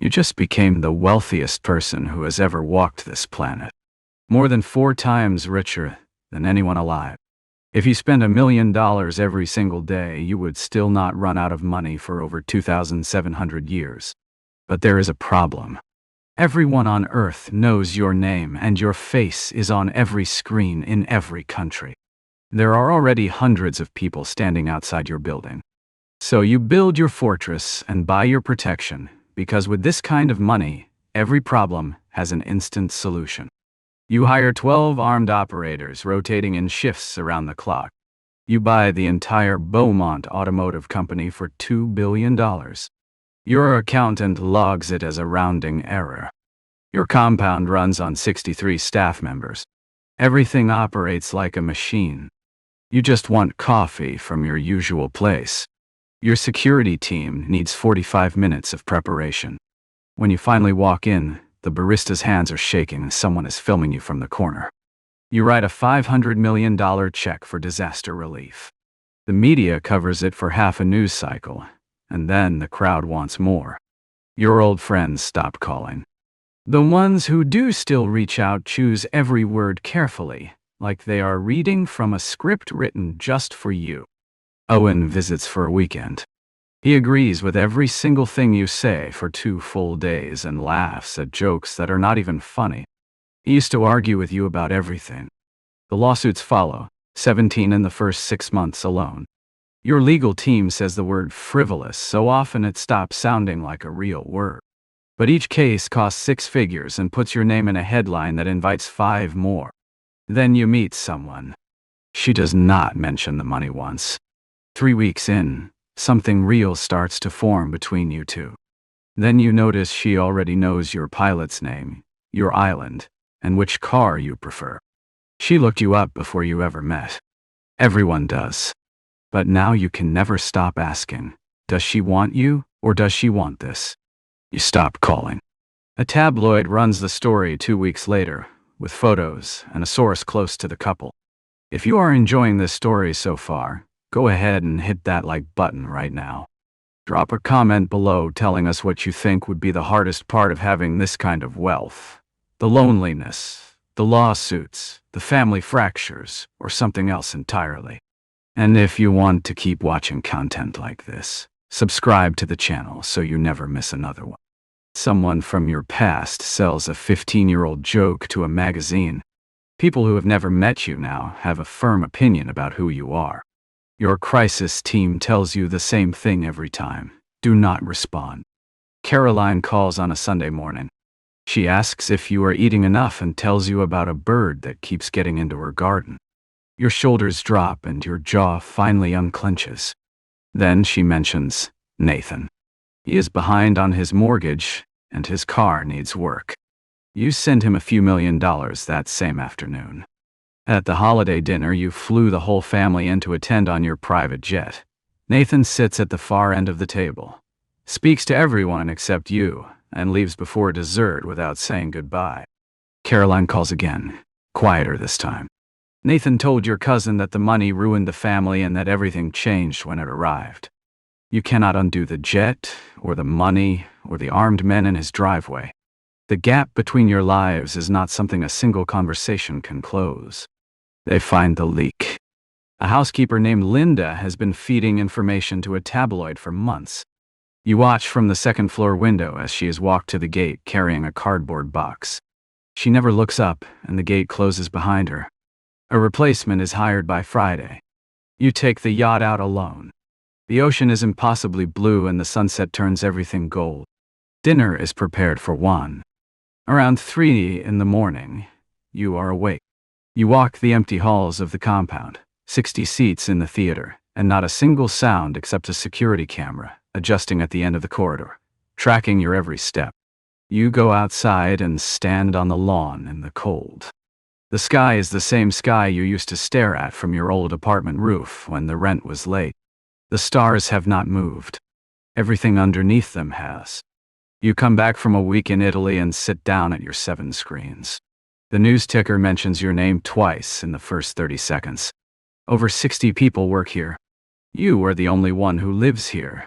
You just became the wealthiest person who has ever walked this planet. More than 4 times richer than anyone alive. If you spent $1 million every single day, you would still not run out of money for over 2,700 years. But there is a problem. Everyone on Earth knows your name, and your face is on every screen in every country. There are already hundreds of people standing outside your building. So you build your fortress and buy your protection, because with this kind of money, every problem has an instant solution. You hire 12 armed operators rotating in shifts around the clock. You buy the entire Beaumont Automotive Company for $2 billion. Your accountant logs it as a rounding error. Your compound runs on 63 staff members. Everything operates like a machine. You just want coffee from your usual place. Your security team needs 45 minutes of preparation. When you finally walk in, the barista's hands are shaking and someone is filming you from the corner. You write a $500 million check for disaster relief. The media covers it for half a news cycle, and then the crowd wants more. Your old friends stop calling. The ones who do still reach out choose every word carefully, like they are reading from a script written just for you. Owen visits for a weekend. He agrees with every single thing you say for 2 full days and laughs at jokes that are not even funny. He used to argue with you about everything. The lawsuits follow, 17 in the first 6 months alone. Your legal team says the word frivolous so often it stops sounding like a real word. But each case costs 6 figures and puts your name in a headline that invites 5 more. Then you meet someone. She does not mention the money once. 3 weeks in, something real starts to form between you two. Then you notice she already knows your pilot's name, your island, and which car you prefer. She looked you up before you ever met. Everyone does. But now you can never stop asking, does she want you, or does she want this? You stop calling. A tabloid runs the story 2 weeks later, with photos and a source close to the couple. If you are enjoying this story so far, go ahead and hit that like button right now. Drop a comment below telling us what you think would be the hardest part of having this kind of wealth. The loneliness, the lawsuits, the family fractures, or something else entirely. And if you want to keep watching content like this, subscribe to the channel so you never miss another one. Someone from your past sells a 15-year-old joke to a magazine. People who have never met you now have a firm opinion about who you are. Your crisis team tells you the same thing every time. Do not respond. Caroline calls on a Sunday morning. She asks if you are eating enough and tells you about a bird that keeps getting into her garden. Your shoulders drop and your jaw finally unclenches. Then she mentions Nathan. He is behind on his mortgage and his car needs work. You send him a few $1 million that same afternoon. At the holiday dinner, you flew the whole family in to attend on your private jet. Nathan sits at the far end of the table, speaks to everyone except you, and leaves before dessert without saying goodbye. Caroline calls again, quieter this time. Nathan told your cousin that the money ruined the family and that everything changed when it arrived. You cannot undo the jet, or the money, or the armed men in his driveway. The gap between your lives is not something a single conversation can close. They find the leak. A housekeeper named Linda has been feeding information to a tabloid for months. You watch from the second-floor window as she is walked to the gate carrying a cardboard box. She never looks up, and the gate closes behind her. A replacement is hired by Friday. You take the yacht out alone. The ocean is impossibly blue and the sunset turns everything gold. Dinner is prepared for 1. Around 3 in the morning, you are awake. You walk the empty halls of the compound, 60 seats in the theater, and not a single sound except a security camera adjusting at the end of the corridor, tracking your every step. You go outside and stand on the lawn in the cold. The sky is the same sky you used to stare at from your old apartment roof when the rent was late. The stars have not moved. Everything underneath them has. You come back from a week in Italy and sit down at your 7 screens. The news ticker mentions your name twice in the first 30 seconds. Over 60 people work here. You are the only one who lives here,